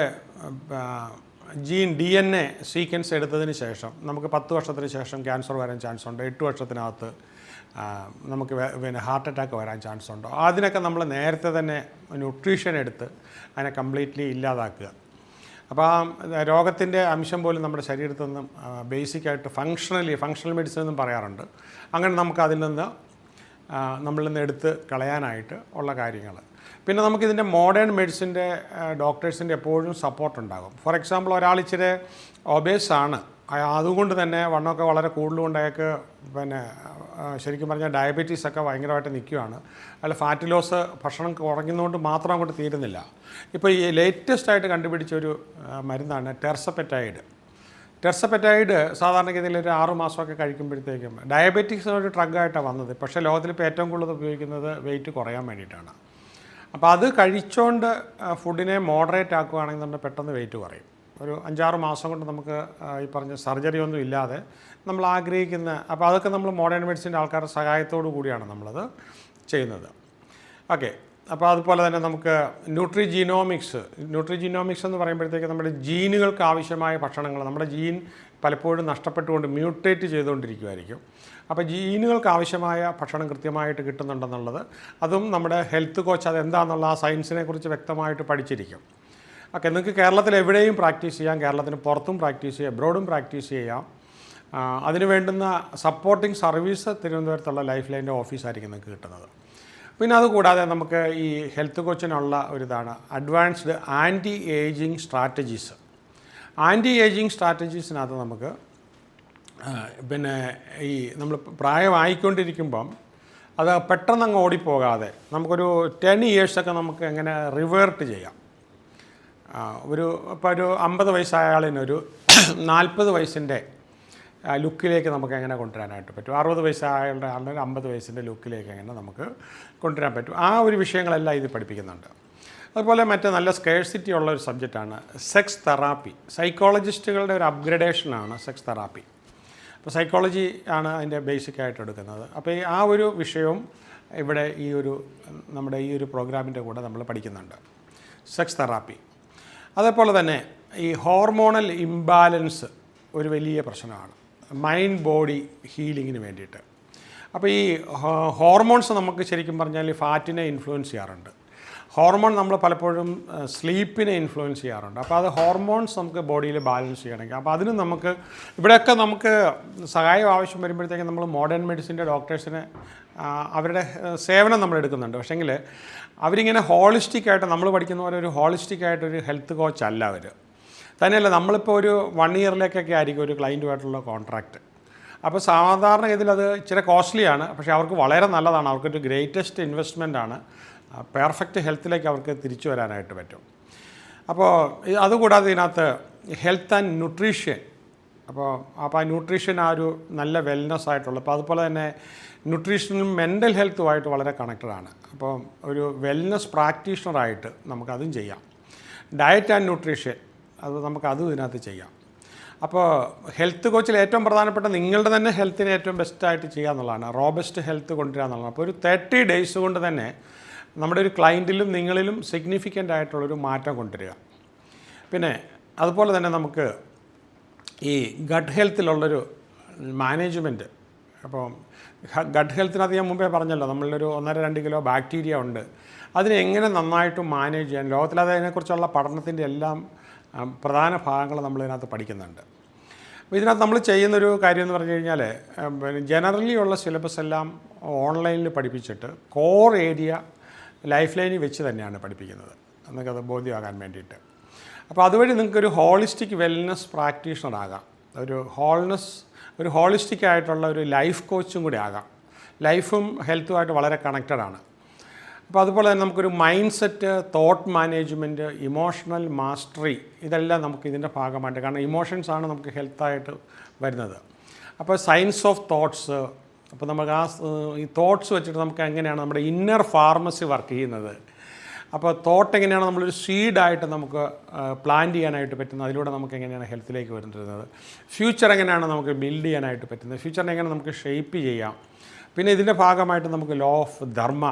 DNA സീക്വൻസ് എടുത്തതിന് ശേഷം നമുക്ക് 10 വർഷത്തിന് ശേഷം ക്യാൻസർ വരാൻ ചാൻസ് ഉണ്ട്, 8 വർഷത്തിനകത്ത് നമുക്ക് ഹാർട്ട് അറ്റാക്ക് വരാൻ ചാൻസ് ഉണ്ടോ. അതിനൊക്കെ നമ്മൾ നേരത്തെ തന്നെ ന്യൂട്രീഷൻ എടുത്ത് അതിനെ കംപ്ലീറ്റ്ലി ഇല്ലാതാക്കുക. അപ്പോൾ ആ രോഗത്തിൻ്റെ അംശം പോലും നമ്മുടെ ശരീരത്തിൽ നിന്നും ബേസിക്കായിട്ട് ഫങ്ഷണൽ മെഡിസിൻ എന്നും പറയാറുണ്ട്. അങ്ങനെ നമുക്ക് അതിൽ നിന്ന് നമ്മളിൽ നിന്ന് എടുത്ത് കളയാനായിട്ട് ഉള്ള കാര്യങ്ങൾ. പിന്നെ നമുക്കിതിൻ്റെ മോഡേൺ മെഡിസിൻ്റെ ഡോക്ടേഴ്സിൻ്റെ എപ്പോഴും സപ്പോർട്ടുണ്ടാകും. ഫോർ എക്സാമ്പിൾ ഒരാൾ ഇച്ചിരി ഒബേസാണ്, അതുകൊണ്ട് തന്നെ വണ്ണമൊക്കെ വളരെ കൂടുതലുകൊണ്ട് അയാൾക്ക് ശരിക്കും പറഞ്ഞാൽ ഡയബറ്റീസൊക്കെ ഭയങ്കരമായിട്ട് നിൽക്കുകയാണ്. അല്ല ഫാറ്റ് ലോസ് ഭക്ഷണം കുറയ്ക്കുന്നതുകൊണ്ട് മാത്രം അങ്ങോട്ട് തീരുന്നില്ല. ഇപ്പോൾ ഈ ലേറ്റസ്റ്റ് ആയിട്ട് കണ്ടുപിടിച്ചൊരു മരുന്നാണ് ടെർസപെറ്റൈഡ്. സാധാരണഗതിയിൽ ഒരു 6 മാസമൊക്കെ കഴിക്കുമ്പോഴത്തേക്കും ഡയബറ്റിക്സിനൊരു ഡ്രഗായിട്ടാണ് വന്നത്. പക്ഷേ ലോകത്തിലിപ്പോൾ ഏറ്റവും കൂടുതൽ ഉപയോഗിക്കുന്നത് വെയിറ്റ് കുറയാൻ വേണ്ടിയിട്ടാണ്. അപ്പോൾ അത് കഴിച്ചുകൊണ്ട് ഫുഡിനെ മോഡറേറ്റ് ആക്കുകയാണെങ്കിൽ നമ്മുടെ പെട്ടെന്ന് വെയിറ്റ് കുറയും. ഒരു 5-6 മാസം കൊണ്ട് നമുക്ക് ഈ പറഞ്ഞ സർജറി ഒന്നും ഇല്ലാതെ നമ്മൾ ആഗ്രഹിക്കുന്ന, അപ്പോൾ അതൊക്കെ നമ്മൾ മോഡേൺ മെഡിസിൻ്റെ ആൾക്കാരുടെ സഹായത്തോടു കൂടിയാണ് നമ്മളത് ചെയ്യുന്നത്. ഓക്കെ. അപ്പോൾ അതുപോലെ തന്നെ നമുക്ക് ന്യൂട്രിജീനോമിക്സ് എന്ന് പറയുമ്പോഴത്തേക്ക് നമ്മുടെ ജീനുകൾക്ക് ആവശ്യമായ ഭക്ഷണങ്ങൾ, നമ്മുടെ ജീൻ പലപ്പോഴും നഷ്ടപ്പെട്ടുകൊണ്ട് മ്യൂട്ടേറ്റ് ചെയ്തുകൊണ്ടിരിക്കുമായിരിക്കും. അപ്പോൾ ജീനുകൾക്ക് ആവശ്യമായ ഭക്ഷണം കൃത്യമായിട്ട് കിട്ടുന്നുണ്ടെന്നുള്ളത്, അതും നമ്മുടെ ഹെൽത്ത് കോച്ച് അതെന്താണെന്നുള്ള ആ സയൻസിനെ കുറിച്ച് വ്യക്തമായിട്ട് പഠിച്ചിരിക്കും. ഓക്കെ. നിങ്ങൾക്ക് കേരളത്തിൽ എവിടെയും പ്രാക്ടീസ് ചെയ്യാം, കേരളത്തിന് പുറത്തും പ്രാക്ടീസ് ചെയ്യാം, എബ്രോഡും പ്രാക്ടീസ് ചെയ്യാം. അതിന് വേണ്ടുന്ന സപ്പോർട്ടിംഗ് സർവീസ് തിരുവനന്തപുരത്തുള്ള ലൈഫ് ലൈൻ്റെ ഓഫീസായിരിക്കും നിങ്ങൾക്ക് കിട്ടുന്നത്. പിന്നെ അതുകൂടാതെ നമുക്ക് ഈ ഹെൽത്ത് കോച്ചിനുള്ള ഒരിതാണ് അഡ്വാൻസ്ഡ് ആൻറ്റി ഏജിങ് സ്ട്രാറ്റജീസിനകത്ത് നമുക്ക് ഈ നമ്മൾ പ്രായമായിക്കൊണ്ടിരിക്കുമ്പം അത് പെട്ടെന്ന് അങ്ങ് ഓടിപ്പോകാതെ നമുക്കൊരു 10 ഇയേഴ്സൊക്കെ നമുക്ക് എങ്ങനെ റിവേർട്ട് ചെയ്യാം. ഇപ്പോൾ ഒരു 50 വയസ്സായ ആളിനൊരു 40 വയസ്സിൻ്റെ ലുക്കിലേക്ക് നമുക്ക് എങ്ങനെ കൊണ്ടുവരാനായിട്ട് പറ്റും, 60 വയസ്സായ ആളുടെ 50 വയസ്സിൻ്റെ ലുക്കിലേക്ക് എങ്ങനെ നമുക്ക് കൊണ്ടുവരാൻ പറ്റും, ആ ഒരു വിഷയങ്ങളെല്ലാം ഇത് പഠിപ്പിക്കുന്നുണ്ട്. അതുപോലെ മറ്റേ നല്ല സ്കേഴ്സിറ്റി ഉള്ള ഒരു സബ്ജക്റ്റാണ് സെക്സ് തെറാപ്പി. സൈക്കോളജിസ്റ്റുകളുടെ ഒരു അപ്ഗ്രഡേഷനാണ് സെക്സ് തെറാപ്പി. അപ്പോൾ സൈക്കോളജി ആണ് അതിൻ്റെ ബേസിക്കായിട്ട് എടുക്കുന്നത്. അപ്പോൾ ആ ഒരു വിഷയവും ഇവിടെ നമ്മുടെ ഈ ഒരു പ്രോഗ്രാമിൻ്റെ കൂടെ നമ്മൾ പഠിക്കുന്നുണ്ട്, സെക്സ് തെറാപ്പി. അതേപോലെ തന്നെ ഈ ഹോർമോണൽ ഇംബാലൻസ് ഒരു വലിയ പ്രശ്നമാണ് മൈൻഡ് ബോഡി ഹീലിങ്ങിന് വേണ്ടിയിട്ട്. അപ്പോൾ ഈ ഹോർമോൺസ് നമുക്ക് ശരിക്കും പറഞ്ഞാൽ ഫാറ്റിനെ ഇൻഫ്ലുവൻസ് ചെയ്യാറുണ്ട്. ഹോർമോൺ നമ്മൾ പലപ്പോഴും സ്ലീപ്പിനെ ഇൻഫ്ലുവൻസ് ചെയ്യാറുണ്ട്. അപ്പോൾ അത് ഹോർമോൺസ് നമുക്ക് ബോഡിയിൽ ബാലൻസ് ചെയ്യണമെങ്കിൽ, അപ്പോൾ അതിന് നമുക്ക് ഇവിടെയൊക്കെ നമുക്ക് സഹായം ആവശ്യം വരുമ്പോഴത്തേക്കും നമ്മൾ മോഡേൺ മെഡിസിൻ്റെ ഡോക്ടേഴ്സിനെ അവരുടെ സേവനം നമ്മൾ എടുക്കുന്നുണ്ട്. പക്ഷേങ്കിൽ അവരിങ്ങനെ ഹോളിസ്റ്റിക്കായിട്ട് നമ്മൾ പഠിക്കുന്ന പോലെ ഒരു ഹോളിസ്റ്റിക്കായിട്ടൊരു ഹെൽത്ത് കോച്ച് അല്ല അവർ. തന്നെയല്ല നമ്മളിപ്പോൾ ഒരു 1 ഇയറിലേക്കൊക്കെ ആയിരിക്കും ഒരു ക്ലയൻറ്റുമായിട്ടുള്ള കോൺട്രാക്റ്റ്. അപ്പോൾ സാധാരണ ഇതിലത് ഇച്ചിരി കോസ്റ്റ്ലിയാണ്, പക്ഷേ അവർക്ക് വളരെ നല്ലതാണ്. അവർക്കൊരു ഗ്രേറ്റസ്റ്റ് ഇൻവെസ്റ്റ്മെൻ്റ് ആണ്. പെർഫെക്റ്റ് ഹെൽത്തിലേക്ക് അവർക്ക് തിരിച്ചു വരാനായിട്ട് പറ്റും. അപ്പോൾ അതുകൂടാതെ ഇതിനകത്ത് ഹെൽത്ത് ആൻഡ് ന്യൂട്രീഷൻ, അപ്പോൾ ആ ന്യൂട്രീഷൻ ആ ഒരു നല്ല വെൽനെസ് ആയിട്ടുള്ള, അപ്പോൾ അതുപോലെ തന്നെ ന്യൂട്രീഷനും മെൻ്റൽ ഹെൽത്തുമായിട്ട് വളരെ കണക്റ്റഡാണ്. അപ്പോൾ ഒരു വെൽനെസ് പ്രാക്ടീഷണറായിട്ട് നമുക്കതും ചെയ്യാം. ഡയറ്റ് ആൻഡ് ന്യൂട്രീഷൻ നമുക്കതും ഇതിനകത്ത് ചെയ്യാം. അപ്പോൾ ഹെൽത്ത് കോച്ചിൽ ഏറ്റവും പ്രധാനപ്പെട്ട നിങ്ങളുടെ തന്നെ ഹെൽത്തിനെ ഏറ്റവും ബെസ്റ്റായിട്ട് ചെയ്യുക എന്നുള്ളതാണ്, റോബസ്റ്റ് ഹെൽത്ത് കൊണ്ടുവരിക എന്നുള്ളതാണ്. അപ്പോൾ ഒരു 30 ഡേയ്സ് കൊണ്ട് തന്നെ നമ്മുടെ ഒരു ക്ലയൻറ്റിലും നിങ്ങളിലും സിഗ്നിഫിക്കൻ്റ് ആയിട്ടുള്ളൊരു മാറ്റം കൊണ്ടുവരിക. പിന്നെ അതുപോലെ തന്നെ നമുക്ക് ഈ ഗട്ട് ഹെൽത്തിലുള്ളൊരു മാനേജ്മെൻറ്റ്. അപ്പോൾ ഗട്ട് ഹെൽത്തിനകത്ത് ഞാൻ മുമ്പേ പറഞ്ഞല്ലോ, നമ്മളിലൊരു 1.5-2 കിലോ ബാക്ടീരിയ ഉണ്ട്. അതിനെ എങ്ങനെ നന്നായിട്ട് മാനേജ് ചെയ്യാൻ ലോകത്തിൽ അതിനെക്കുറിച്ചുള്ള പഠനത്തിൻ്റെ എല്ലാം പ്രധാന ഭാഗങ്ങൾ നമ്മളിതിനകത്ത് പഠിക്കുന്നുണ്ട്. അപ്പോൾ ഇതിനകത്ത് നമ്മൾ ചെയ്യുന്നൊരു കാര്യം എന്ന് പറഞ്ഞു കഴിഞ്ഞാൽ പിന്നെ ജനറലി ഉള്ള സിലബസ് എല്ലാം ഓൺലൈനിൽ പഠിപ്പിച്ചിട്ട് കോർ ഏരിയ ലൈഫ് ലൈനിൽ വെച്ച് തന്നെയാണ് പഠിപ്പിക്കുന്നത്, നിങ്ങൾക്കത് ബോധ്യമാകാൻ വേണ്ടിയിട്ട്. അപ്പോൾ അതുവഴി നിങ്ങൾക്കൊരു ഹോളിസ്റ്റിക് വെൽനെസ് പ്രാക്ടീഷണർ ആകാം, ഒരു ഹോളിസ്റ്റിക് ആയിട്ടുള്ള ഒരു ലൈഫ് കോച്ചും കൂടി ആകാം. ലൈഫും ഹെൽത്തുമായിട്ട് വളരെ കണക്റ്റഡാണ്. അപ്പോൾ അതുപോലെ തന്നെ നമുക്കൊരു mind set, thought management, emotional mastery, ഇതെല്ലാം നമുക്ക് ഇതിൻ്റെ ഭാഗമായിട്ട്, കാരണം ഇമോഷൻസാണ് നമുക്ക് ഹെൽത്തായിട്ട് വരുന്നത്. അപ്പോൾ സയൻസ് ഓഫ് തോട്ട്സ്, അപ്പോൾ നമുക്ക് ഈ തോട്ട്സ് വെച്ചിട്ട് നമുക്ക് എങ്ങനെയാണ് നമ്മുടെ ഇന്നർ ഫാർമസി വർക്ക് ചെയ്യുന്നത്, അപ്പോൾ തോട്ട് എങ്ങനെയാണ് നമ്മളൊരു സീഡായിട്ട് നമുക്ക് പ്ലാന്റ് ചെയ്യാനായിട്ട് പറ്റുന്നത്, അതിലൂടെ നമുക്ക് എങ്ങനെയാണ് ഹെൽത്തിലേക്ക് വരുന്നത്, ഫ്യൂച്ചർ എങ്ങനെയാണ് നമുക്ക് ബിൽഡ് ചെയ്യാനായിട്ട് പറ്റുന്നത്, ഫ്യൂച്ചറിനെ എങ്ങനെ നമുക്ക് ഷേപ്പ് ചെയ്യാം. പിന്നെ ഇതിൻ്റെ ഭാഗമായിട്ട് നമുക്ക് ലോ ഓഫ് ധർമ്മ,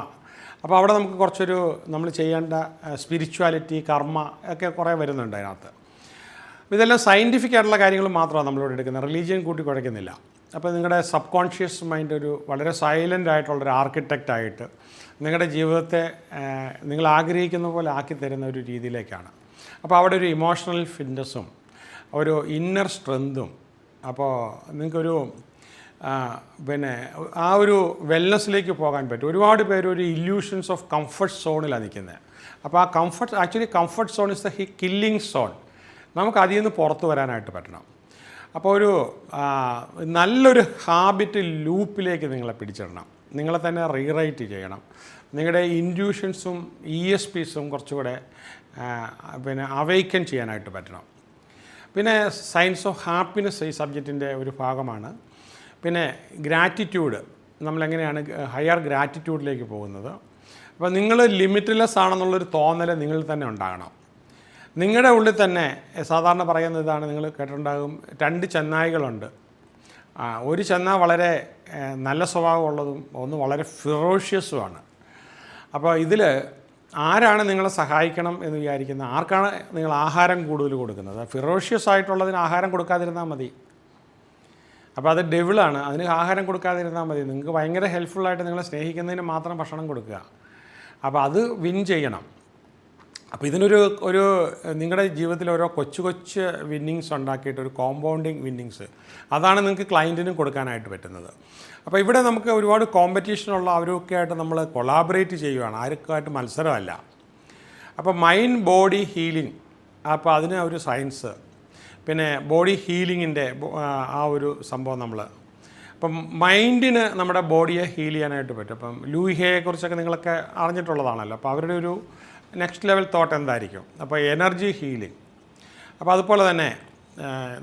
അപ്പോൾ അവിടെ നമുക്ക് കുറച്ചൊരു നമ്മൾ ചെയ്യേണ്ട സ്പിരിച്വാലിറ്റി, കർമ്മ ഒക്കെ കുറേ വരുന്നുണ്ട് അതിനകത്ത്. ഇതെല്ലാം സയൻറ്റിഫിക് ആയിട്ടുള്ള കാര്യങ്ങൾ മാത്രമാണ് നമ്മളിവിടെ എടുക്കുന്നത്, റിലീജിയൻ കൂട്ടി കുഴയ്ക്കുന്നില്ല. അപ്പോൾ നിങ്ങളുടെ സബ് കോൺഷ്യസ് മൈൻഡ് ഒരു വളരെ സൈലൻ്റ് ആയിട്ടുള്ളൊരു ആർക്കിടെക്റ്റായിട്ട് നിങ്ങളുടെ ജീവിതത്തെ നിങ്ങൾ ആഗ്രഹിക്കുന്ന പോലെ ആക്കി തരുന്ന ഒരു രീതിയിലേക്കാണ്. അപ്പോൾ അവിടെ ഒരു ഇമോഷണൽ ഫിറ്റ്നസ്സും ഒരു ഇന്നർ സ്ട്രെങ്തും, അപ്പോൾ നിങ്ങൾക്കൊരു പിന്നെ ആ ഒരു വെൽനെസ്സിലേക്ക് പോകാൻ പറ്റും. ഒരുപാട് പേര് ഒരു ഇല്യൂഷൻസ് ഓഫ് കംഫർട്ട് സോണിലാണ് നിൽക്കുന്നത്. അപ്പോൾ ആ comfort zone is the killing zone. നമുക്ക് അതിൽ നിന്ന് പുറത്തു വരാനായിട്ട് പറ്റണം. അപ്പോൾ ഒരു നല്ലൊരു ഹാബിറ്റ് ലൂപ്പിലേക്ക് നിങ്ങളെ പിടിച്ചിടണം, നിങ്ങളെ തന്നെ റീറൈറ്റ് ചെയ്യണം. നിങ്ങളുടെ ഇൻറ്റ്യൂഷൻസും ESPസും കുറച്ചുകൂടെ പിന്നെ അവൈക്കൻ ചെയ്യാനായിട്ട് പറ്റണം. പിന്നെ സയൻസ് ഓഫ് ഹാപ്പിനെസ് ഈ സബ്ജക്റ്റിൻ്റെ ഒരു ഭാഗമാണ്. പിന്നെ ഗ്രാറ്റിറ്റ്യൂഡ്, നമ്മളെങ്ങനെയാണ് ഹയർ ഗ്രാറ്റിറ്റ്യൂഡിലേക്ക് പോകുന്നത്. അപ്പോൾ നിങ്ങൾ ലിമിറ്റ്ലെസ് ആണെന്നുള്ളൊരു തോന്നൽ നിങ്ങളിൽ തന്നെ ഉണ്ടാകണം. നിങ്ങളുടെ ഉള്ളിൽ തന്നെ സാധാരണ പറയുന്ന ഇതാണ്, നിങ്ങൾ കേട്ടിട്ടുണ്ടാകും, 2 ചെന്നായ്ക്കളുണ്ട്. ഒരു ചെന്നായ വളരെ നല്ല സ്വഭാവമുള്ളതും ഒന്ന് വളരെ ഫിറോഷ്യസുമാണ്. അപ്പോൾ ഇതിൽ ആരാണ് നിങ്ങളെ സഹായിക്കണം എന്ന് വിചാരിക്കുന്നത്, ആർക്കാണ് നിങ്ങൾ ആഹാരം കൂടുതൽ കൊടുക്കുന്നത്? ഫിറോഷ്യസ് ആയിട്ടുള്ളതിന് ആഹാരം കൊടുക്കാതിരുന്നാൽ മതി. അപ്പോൾ അത് ഡെവിളാണ്, അതിന് ആഹാരം കൊടുക്കാതിരുന്നാൽ മതി. നിങ്ങൾക്ക് ഭയങ്കര ഹെൽപ്ഫുള്ളായിട്ട് നിങ്ങളെ സ്നേഹിക്കുന്നതിന് മാത്രം ഭക്ഷണം കൊടുക്കുക. അപ്പോൾ അത് വിൻ ചെയ്യണം. അപ്പോൾ ഇതിനൊരു നിങ്ങളുടെ ജീവിതത്തിൽ ഓരോ കൊച്ചു വിന്നിങ്സ് ഉണ്ടാക്കിയിട്ട് ഒരു കോമ്പൗണ്ടിങ് വിന്നിങ്സ്, അതാണ് നിങ്ങൾക്ക് ക്ലയൻറ്റിനും കൊടുക്കാനായിട്ട് പറ്റുന്നത്. അപ്പോൾ ഇവിടെ നമുക്ക് ഒരുപാട് കോമ്പറ്റീഷനുള്ള അവരൊക്കെ ആയിട്ട് നമ്മൾ കൊളാബറേറ്റ് ചെയ്യുകയാണ്, ആർക്കായിട്ട് മത്സരമല്ല. അപ്പോൾ മൈൻഡ് ബോഡി ഹീലിംഗ്, അപ്പോൾ അതിന് ഒരു സയൻസ്, പിന്നെ ബോഡി ഹീലിങ്ങിൻ്റെ ആ ഒരു സംഭവം നമ്മൾ, അപ്പം മൈൻഡിന് നമ്മുടെ ബോഡിയെ ഹീൽ ചെയ്യാനായിട്ട് പറ്റും. അപ്പം ലൂയിഹയെക്കുറിച്ചൊക്കെ നിങ്ങളൊക്കെ അറിഞ്ഞിട്ടുള്ളതാണല്ലോ. അപ്പോൾ അവരുടെ ഒരു നെക്സ്റ്റ് ലെവൽ തോട്ട് എന്തായിരിക്കും, അപ്പോൾ എനർജി ഹീലിംഗ്. അപ്പോൾ അതുപോലെ തന്നെ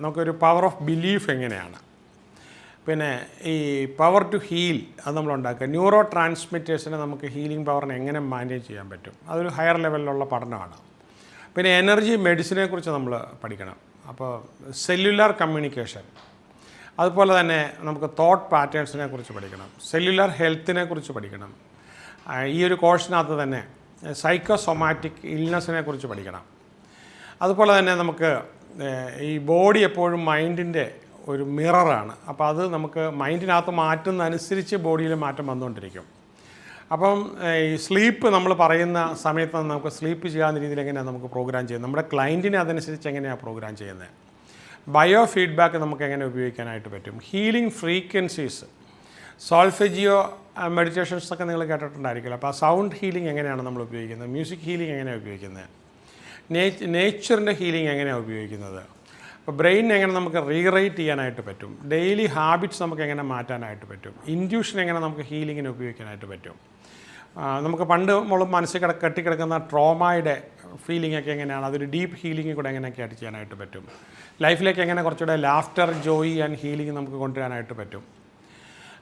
നമുക്കൊരു പവർ ഓഫ് ബിലീഫ് എങ്ങനെയാണ്, പിന്നെ ഈ പവർ ടു ഹീൽ അത് നമ്മളുണ്ടാക്കുക. ന്യൂറോ ട്രാൻസ്മിറ്റേഴ്സിനെ നമുക്ക് ഹീലിംഗ് പവറിനെ എങ്ങനെ മാനേജ് ചെയ്യാൻ പറ്റും, അതൊരു ഹയർ ലെവലിലുള്ള പഠനമാണ്. പിന്നെ എനർജി മെഡിസിനെ കുറിച്ച് നമ്മൾ പഠിക്കണം. അപ്പോൾ സെല്ലുലാർ കമ്മ്യൂണിക്കേഷൻ, അതുപോലെ തന്നെ നമുക്ക് തോട്ട് പാറ്റേൺസിനെ കുറിച്ച് പഠിക്കണം, സെല്ലുലാർ ഹെൽത്തിനെ കുറിച്ച് പഠിക്കണം. ഈ ഒരു കോഴ്സിനകത്ത് തന്നെ സൈക്കോസൊമാറ്റിക് ഇൽനെസ്സിനെ കുറിച്ച് പഠിക്കണം. അതുപോലെ തന്നെ നമുക്ക് ഈ ബോഡി എപ്പോഴും മൈൻഡിൻ്റെ ഒരു മിററാണ്. അപ്പോൾ അത് നമുക്ക് മൈൻഡിനകത്ത് മാറ്റുന്നതനുസരിച്ച് ബോഡിയിൽ മാറ്റം വന്നുകൊണ്ടിരിക്കും. അപ്പം ഈ സ്ലീപ്പ് നമ്മൾ പറയുന്ന സമയത്ത് നമുക്ക് സ്ലീപ്പ് ചെയ്യാവുന്ന രീതിയിൽ എങ്ങനെയാണ് നമുക്ക് പ്രോഗ്രാം ചെയ്യുന്നത്, നമ്മുടെ ക്ലയൻറ്റിനെ അതനുസരിച്ച് എങ്ങനെയാണ് പ്രോഗ്രാം ചെയ്യുന്നത്. ബയോ ഫീഡ്ബാക്ക് നമുക്ക് എങ്ങനെ ഉപയോഗിക്കാനായിട്ട് പറ്റും. ഹീലിംഗ് ഫ്രീക്വൻസീസ്, സോൾഫെജിയോ മെഡിറ്റേഷൻസൊക്കെ നിങ്ങൾ കേട്ടിട്ടുണ്ടായിരിക്കുമല്ലോ. അപ്പോൾ ആ സൗണ്ട് ഹീലിംഗ് എങ്ങനെയാണ് നമ്മൾ ഉപയോഗിക്കുന്നത്, മ്യൂസിക് ഹീലിംഗ് എങ്ങനെയാണ് ഉപയോഗിക്കുന്നത്, നേച്ചറിൻ്റെ ഹീലിംഗ് എങ്ങനെയാണ് ഉപയോഗിക്കുന്നത്. അപ്പോൾ ബ്രെയിൻ എങ്ങനെ നമുക്ക് റീറൈറ്റ് ചെയ്യാനായിട്ട് പറ്റും, ഡെയിലി ഹാബിറ്റ്സ് നമുക്ക് എങ്ങനെ മാറ്റാനായിട്ട് പറ്റും, ഇൻറ്റ്യൂഷൻ എങ്ങനെ നമുക്ക് ഹീലിങ്ങിന് ഉപയോഗിക്കാനായിട്ട് പറ്റും. നമുക്ക് പണ്ട് നമ്മൾ മനസ്സിൽ കെട്ടിക്കിടക്കുന്ന ട്രോമയുടെ ഫീലിംഗ് ഒക്കെ എങ്ങനെയാണ്, അതൊരു ഡീപ്പ് ഹീലിംഗ് കൂടെ എങ്ങനെയൊക്കെ ആയിട്ട് ചെയ്യാനായിട്ട് പറ്റും. ലൈഫിലേക്ക് എങ്ങനെ കുറച്ചുകൂടെ ലാഫ്റ്റർ, ജോയ് ആൻഡ് ഹീലിംഗ് നമുക്ക് കൊണ്ടുവരാനായിട്ട് പറ്റും.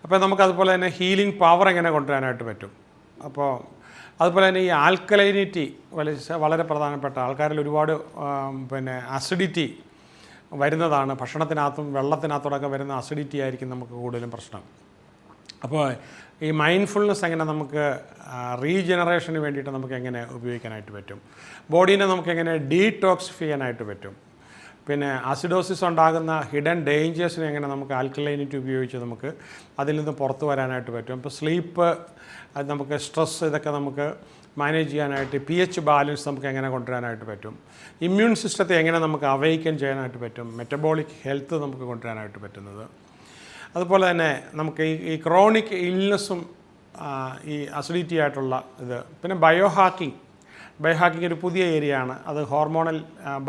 അപ്പോൾ നമുക്കതുപോലെ തന്നെ ഹീലിംഗ് പവർ എങ്ങനെ കൊണ്ടുവരാനായിട്ട് പറ്റും. അപ്പോൾ അതുപോലെ തന്നെ ഈ ആൽക്കലൈനിറ്റി വളരെ പ്രധാനപ്പെട്ട, ആൾക്കാരിൽ ഒരുപാട് പിന്നെ അസിഡിറ്റി വരുന്നതാണ്. ഭക്ഷണത്തിനകത്തും വെള്ളത്തിനകത്തോടൊക്കെ വരുന്ന അസിഡിറ്റി ആയിരിക്കും നമുക്ക് കൂടുതലും പ്രശ്നം. അപ്പോൾ ഈ മൈൻഡ്ഫുൾനെസ് എങ്ങനെ നമുക്ക് റീജനറേഷന് വേണ്ടിയിട്ട് നമുക്ക് എങ്ങനെ ഉപയോഗിക്കാനായിട്ട് പറ്റും, ബോഡീനെ നമുക്ക് എങ്ങനെ ഡീടോക്സിഫൈ ചെയ്യാനായിട്ട് പറ്റും. പിന്നെ അസിഡോസിസ് ഉണ്ടാകുന്ന ഹിഡൻ ഡേഞ്ചേഴ്സിനെ എങ്ങനെ നമുക്ക് ആൽക്കലൈനിറ്റി ഉപയോഗിച്ച് നമുക്ക് അതിൽ നിന്ന് പുറത്തു വരാനായിട്ട് പറ്റും. ഇപ്പോൾ സ്ലീപ്പ്, അത് നമുക്ക് സ്ട്രെസ്, ഇതൊക്കെ നമുക്ക് മാനേജ് ചെയ്യാനായിട്ട്, pH ബാലൻസ് നമുക്ക് എങ്ങനെ കൊണ്ടുവരാനായിട്ട് പറ്റും, ഇമ്മ്യൂൺ സിസ്റ്റത്തെ എങ്ങനെ നമുക്ക് അവൈക്കൻ ചെയ്യാനായിട്ട് പറ്റും, മെറ്റബോളിക് ഹെൽത്ത് നമുക്ക് കൊണ്ടുവരാനായിട്ട് പറ്റുന്നത്. അതുപോലെ തന്നെ നമുക്ക് ഈ ക്രോണിക് ഇൽനെസ്സും ഈ അസിഡിറ്റി ആയിട്ടുള്ള ഇത്, പിന്നെ ബയോ ഹാക്കിംഗ് ഒരു പുതിയ ഏരിയയാണ്. അത് ഹോർമോണൽ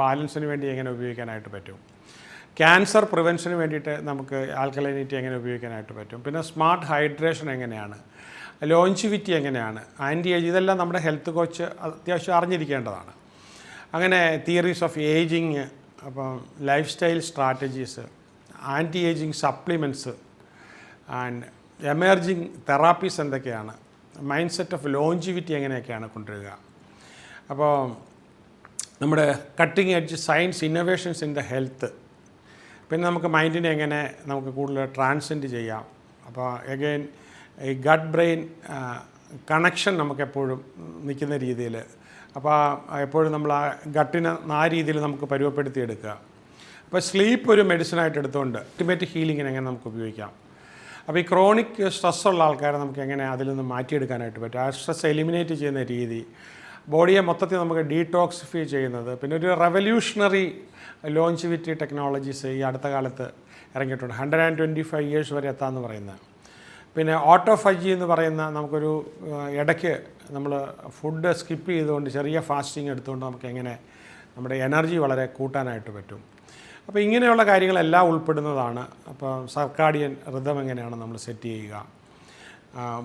ബാലൻസിന് വേണ്ടി എങ്ങനെ ഉപയോഗിക്കാനായിട്ട് പറ്റും, ക്യാൻസർ പ്രിവെൻഷന് വേണ്ടിയിട്ട് നമുക്ക് ആൽക്കലൈനിറ്റി എങ്ങനെ ഉപയോഗിക്കാനായിട്ട് പറ്റും, പിന്നെ സ്മാർട്ട് ഹൈഡ്രേഷൻ എങ്ങനെയാണ്, ലോഞ്ചിവിറ്റി എങ്ങനെയാണ്, ആൻറ്റി ഏജ്, ഇതെല്ലാം നമ്മുടെ ഹെൽത്ത് കോച്ച് അത്യാവശ്യം അറിഞ്ഞിരിക്കേണ്ടതാണ്. അങ്ങനെ തിയറീസ് ഓഫ് ഏജിങ്, അപ്പം life style strategies, anti ageing supplements and emerging therapies എന്തൊക്കെയാണ്, മൈൻഡ് സെറ്റ് ഓഫ് ലോഞ്ചിവിറ്റി എങ്ങനെയൊക്കെയാണ് കൊണ്ടുവരിക. അപ്പോൾ നമ്മുടെ cutting edge science innovations in the health, പിന്നെ നമുക്ക് മൈൻഡിനെ എങ്ങനെ നമുക്ക് കൂടുതൽ ട്രാൻസെൻഡ് ചെയ്യാം. അപ്പോൾ എഗെയിൻ ഈ ഗട്ട് ബ്രെയിൻ കണക്ഷൻ നമുക്കെപ്പോഴും നിൽക്കുന്ന രീതിയിൽ, അപ്പോൾ എപ്പോഴും നമ്മൾ ആ ഗട്ടിനെ ആ രീതിയിൽ നമുക്ക് പരുവപ്പെടുത്തിയെടുക്കുക. അപ്പോൾ സ്ലീപ്പ് ഒരു മെഡിസിനായിട്ട് എടുത്തുകൊണ്ട് അൾട്ടിമേറ്റ് ഹീലിങ്ങിന് എങ്ങനെ നമുക്ക് ഉപയോഗിക്കാം. അപ്പോൾ ഈ ക്രോണിക് സ്ട്രെസ്സുള്ള ആൾക്കാരെ നമുക്ക് എങ്ങനെ അതിൽ നിന്ന് മാറ്റിയെടുക്കാനായിട്ട് പറ്റും, ആ സ്ട്രെസ് എലിമിനേറ്റ് ചെയ്യുന്ന രീതി, ബോഡിയെ മൊത്തത്തിൽ നമുക്ക് ഡീടോക്സിഫൈ ചെയ്യുന്നത്, പിന്നെ ഒരു റെവല്യൂഷണറി ലോഞ്ചിവിറ്റി ടെക്നോളജീസ് ഈ അടുത്ത കാലത്ത് ഇറങ്ങിയിട്ടുണ്ട്. 125 ഇയേഴ്സ് വരെ എത്താമെന്ന് പറയുന്നത്. പിന്നെ ഓട്ടോഫജി എന്ന് പറയുന്ന നമുക്കൊരു ഇടയ്ക്ക് നമ്മൾ ഫുഡ് സ്കിപ്പ് ചെയ്തുകൊണ്ട് ചെറിയ ഫാസ്റ്റിംഗ് എടുത്തുകൊണ്ട് നമുക്ക് എങ്ങനെ നമ്മുടെ എനർജി വളരെ കൂട്ടാനായിട്ട് പറ്റും. അപ്പോൾ ഇങ്ങനെയുള്ള കാര്യങ്ങളെല്ലാം ഉൾപ്പെടുന്നതാണ്. അപ്പോൾ സർക്കാഡിയൻ റിതം എങ്ങനെയാണ് നമ്മൾ സെറ്റ് ചെയ്യുക,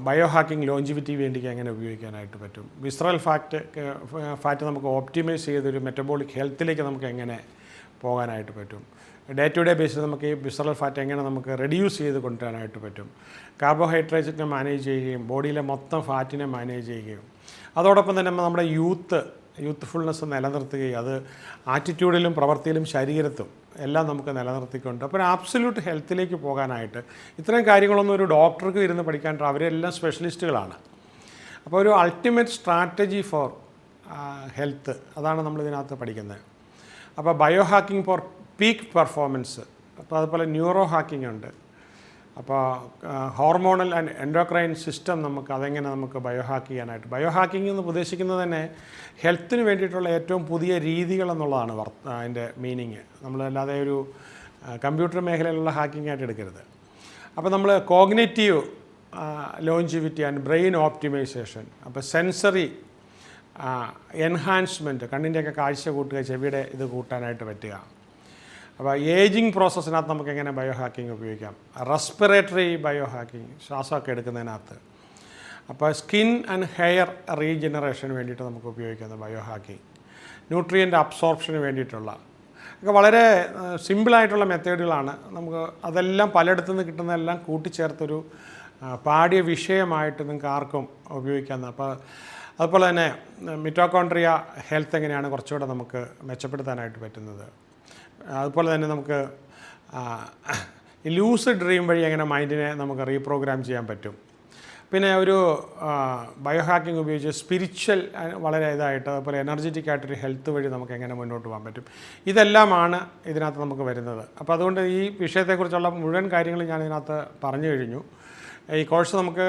ബയോ ഹാക്കിംഗ് ലോഞ്ചിവിറ്റി വേണ്ടിക്ക് എങ്ങനെ ഉപയോഗിക്കാനായിട്ട് പറ്റും, വിസ്റൽ ഫാറ്റ് നമുക്ക് ഓപ്റ്റിമൈസ് ചെയ്തൊരു മെറ്റബോളിക് ഹെൽത്തിലേക്ക് നമുക്ക് എങ്ങനെ പോകാനായിട്ട് പറ്റും, ഡേ ടു ഡേ ബേസിൽ നമുക്ക് ഈ വിസ്റൽ ഫാറ്റ് എങ്ങനെ നമുക്ക് റെഡ്യൂസ് ചെയ്ത് കൊണ്ടുവരാനായിട്ട് പറ്റും, കാർബോഹൈഡ്രേറ്റ്സിനെ മാനേജ് ചെയ്യുകയും ബോഡിയിലെ മൊത്തം ഫാറ്റിനെ മാനേജ് ചെയ്യുകയും അതോടൊപ്പം തന്നെ നമ്മുടെ യൂത്ത്ഫുൾനെസ് നിലനിർത്തുകയും അത് ആറ്റിറ്റ്യൂഡിലും പ്രവൃത്തിയിലും ശരീരത്തും എല്ലാം നമുക്ക് നിലനിർത്തിക്കൊണ്ട് അപ്പോൾ ഒരു ആബ്സല്യൂട്ട് ഹെൽത്തിലേക്ക് പോകാനായിട്ട് ഇത്രയും കാര്യങ്ങളൊന്നും ഒരു ഡോക്ടർക്ക് ഇരുന്ന് പഠിക്കാൻ, അവരെല്ലാം സ്പെഷ്യലിസ്റ്റുകളാണ്. അപ്പോൾ ഒരു അൾട്ടിമേറ്റ് സ്ട്രാറ്റജി ഫോർ ഹെൽത്ത്, അതാണ് നമ്മളിതിനകത്ത് പഠിക്കുന്നത്. അപ്പോൾ bio hacking for peak performance, അപ്പോൾ അതുപോലെ ന്യൂറോ ഹാക്കിംഗ് ഉണ്ട്. അപ്പോൾ ഹോർമോണൽ ആൻഡ് എൻഡോക്രൈൻ സിസ്റ്റം നമുക്ക് അതെങ്ങനെ നമുക്ക് ബയോ ഹാക്ക് ചെയ്യാനായിട്ട്, ബയോ ഹാക്കിംഗ് എന്ന് ഉദ്ദേശിക്കുന്നത് തന്നെ ഹെൽത്തിന് വേണ്ടിയിട്ടുള്ള ഏറ്റവും പുതിയ രീതികൾ എന്നുള്ളതാണ് അതിൻ്റെ മീനിങ്. നമ്മളല്ലാതെ ഒരു കമ്പ്യൂട്ടർ മേഖലയിലുള്ള ഹാക്കിംഗ് ആയിട്ട് എടുക്കരുത്. അപ്പോൾ നമ്മൾ cognitive longevity and brain optimisation, അപ്പോൾ സെൻസറി എൻഹാൻസ്മെൻറ്റ്, കണ്ണിൻ്റെയൊക്കെ കാഴ്ച കൂട്ടുക, ചെവിയുടെ ഇത് കൂട്ടാനായിട്ട് പറ്റുക. അപ്പോൾ ഏജിങ് പ്രോസസ്സിനകത്ത് നമുക്ക് എങ്ങനെ ബയോ ഹാക്കിംഗ് ഉപയോഗിക്കാം, റെസ്പിറേറ്ററി ബയോ ഹാക്കിംഗ്, ശ്വാസമൊക്കെ എടുക്കുന്നതിനകത്ത്. അപ്പോൾ സ്കിൻ ആൻഡ് ഹെയർ റീജനറേഷന് വേണ്ടിയിട്ട് നമുക്ക് ഉപയോഗിക്കുന്ന ബയോ ഹാക്കിംഗ്, ന്യൂട്രിയൻ്റ് അബ്സോർപ്ഷന് വേണ്ടിയിട്ടുള്ള ഒക്കെ വളരെ സിമ്പിളായിട്ടുള്ള മെത്തേഡുകളാണ്. നമുക്ക് അതെല്ലാം പലയിടത്തു നിന്ന് കിട്ടുന്നതെല്ലാം കൂട്ടിച്ചേർത്തൊരു പാഠ്യ വിഷയമായിട്ട് നിങ്ങൾക്ക് ആർക്കും ഉപയോഗിക്കാവുന്ന. അപ്പോൾ അതുപോലെ തന്നെ മിറ്റോകോൺട്രിയ ഹെൽത്ത് എങ്ങനെയാണ് കുറച്ചുകൂടെ നമുക്ക് മെച്ചപ്പെടുത്താനായിട്ട് പറ്റുന്നത്. അതുപോലെ തന്നെ നമുക്ക് ലൂസിഡ് ഡ്രീം വഴി എങ്ങനെ മൈൻഡിനെ നമുക്ക് റീപ്രോഗ്രാം ചെയ്യാൻ പറ്റും. പിന്നെ ഒരു ബയോ ഹാക്കിംഗ് ഉപയോഗിച്ച് സ്പിരിച്വൽ വളരെ ഇതായിട്ട്, അതുപോലെ എനർജറ്റിക് ആയിട്ടൊരു ഹെൽത്ത് വഴി നമുക്ക് എങ്ങനെ മുന്നോട്ട് പോകാൻ പറ്റും. ഇതെല്ലാമാണ് ഇതിനകത്ത് നമുക്ക് വരുന്നത്. അപ്പോൾ അതുകൊണ്ട് ഈ വിഷയത്തെക്കുറിച്ചുള്ള മുഴുവൻ കാര്യങ്ങൾ ഞാൻ ഇതിനകത്ത് പറഞ്ഞു കഴിഞ്ഞു. ഈ കോഴ്സ് നമുക്ക്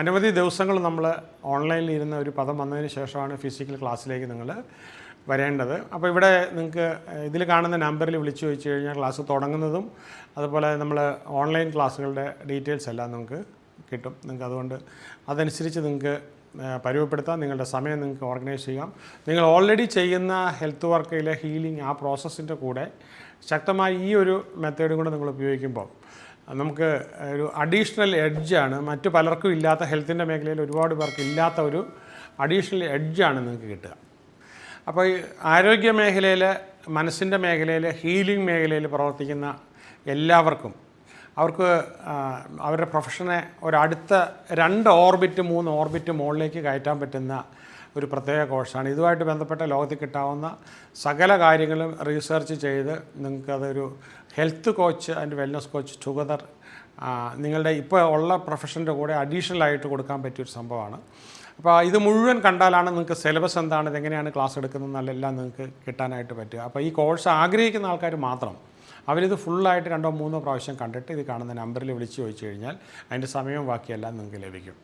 അനവധി ദിവസങ്ങൾ നമ്മൾ ഓൺലൈനിൽ ഇരുന്ന ഒരു പദം വന്നതിന് ശേഷമാണ് ഫിസിക്കൽ ക്ലാസ്സിലേക്ക് നിങ്ങൾ വരേണ്ടത്. അപ്പോൾ ഇവിടെ നിങ്ങൾക്ക് ഇതിൽ കാണുന്ന നമ്പറിൽ വിളിച്ചു ചോദിച്ചു കഴിഞ്ഞാൽ ക്ലാസ് തുടങ്ങുന്നതും അതുപോലെ നമ്മൾ ഓൺലൈൻ ക്ലാസ്സുകളുടെ ഡീറ്റെയിൽസ് എല്ലാം നിങ്ങൾക്ക് കിട്ടും. നിങ്ങൾക്ക് അതുകൊണ്ട് അതനുസരിച്ച് നിങ്ങൾക്ക് പരുവപ്പെടുത്താം, നിങ്ങളുടെ സമയം നിങ്ങൾക്ക് ഓർഗനൈസ് ചെയ്യാം. നിങ്ങൾ ഓൾറെഡി ചെയ്യുന്ന ഹെൽത്ത് വർക്കിലെ ഹീലിംഗ് ആ പ്രോസസ്സിൻ്റെ കൂടെ ശക്തമായി ഈ ഒരു മെത്തേഡും കൂടെ നിങ്ങൾ ഉപയോഗിക്കുമ്പോൾ നമുക്ക് ഒരു അഡീഷണൽ എഡ്ജാണ്, മറ്റു പലർക്കും ഇല്ലാത്ത, ഹെൽത്തിൻ്റെ മേഖലയിൽ ഒരുപാട് പേർക്ക് ഇല്ലാത്ത ഒരു അഡീഷണൽ എഡ്ജാണ് നിങ്ങൾക്ക് കിട്ടുക. അപ്പോൾ ഈ ആരോഗ്യ മേഖലയിൽ, മനസ്സിൻ്റെ മേഖലയിൽ, ഹീലിംഗ് മേഖലയിൽ പ്രവർത്തിക്കുന്ന എല്ലാവർക്കും അവർക്ക് അവരുടെ പ്രൊഫഷനെ ഒരടുത്ത 2 ഓർബിറ്റ് 3 ഓർബിറ്റ് മുകളിലേക്ക് കയറ്റാൻ പറ്റുന്ന ഒരു പ്രത്യേക കോഴ്സാണ്. ഇതുമായിട്ട് ബന്ധപ്പെട്ട ലോകത്തിൽ കിട്ടാവുന്ന സകല കാര്യങ്ങളും റീസെർച്ച് ചെയ്ത് നിങ്ങൾക്കതൊരു health coach and wellness coach together നിങ്ങളുടെ ഇപ്പോൾ ഉള്ള പ്രൊഫഷൻ്റെ കൂടെ അഡീഷണലായിട്ട് കൊടുക്കാൻ പറ്റിയൊരു സംഭവമാണ്. അപ്പോൾ ഇത് മുഴുവൻ കണ്ടാലാണ് നിങ്ങൾക്ക് സിലബസ് എന്താണ്, ഇതെങ്ങനെയാണ് ക്ലാസ് എടുക്കുന്നതെന്നെല്ലാം നിങ്ങൾക്ക് കിട്ടാനായിട്ട് പറ്റുക. അപ്പോൾ ഈ കോഴ്സ് ആഗ്രഹിക്കുന്ന ആൾക്കാർ മാത്രം അവരിത് ഫുള്ളായിട്ട് 2-3 പ്രാവശ്യം കണ്ടിട്ട് ഇത് കാണുന്ന നമ്പറിൽ വിളിച്ച് ചോദിച്ചു കഴിഞ്ഞാൽ അതിൻ്റെ സമയവും ബാക്കിയെല്ലാം നിങ്ങൾക്ക് ലഭിക്കും.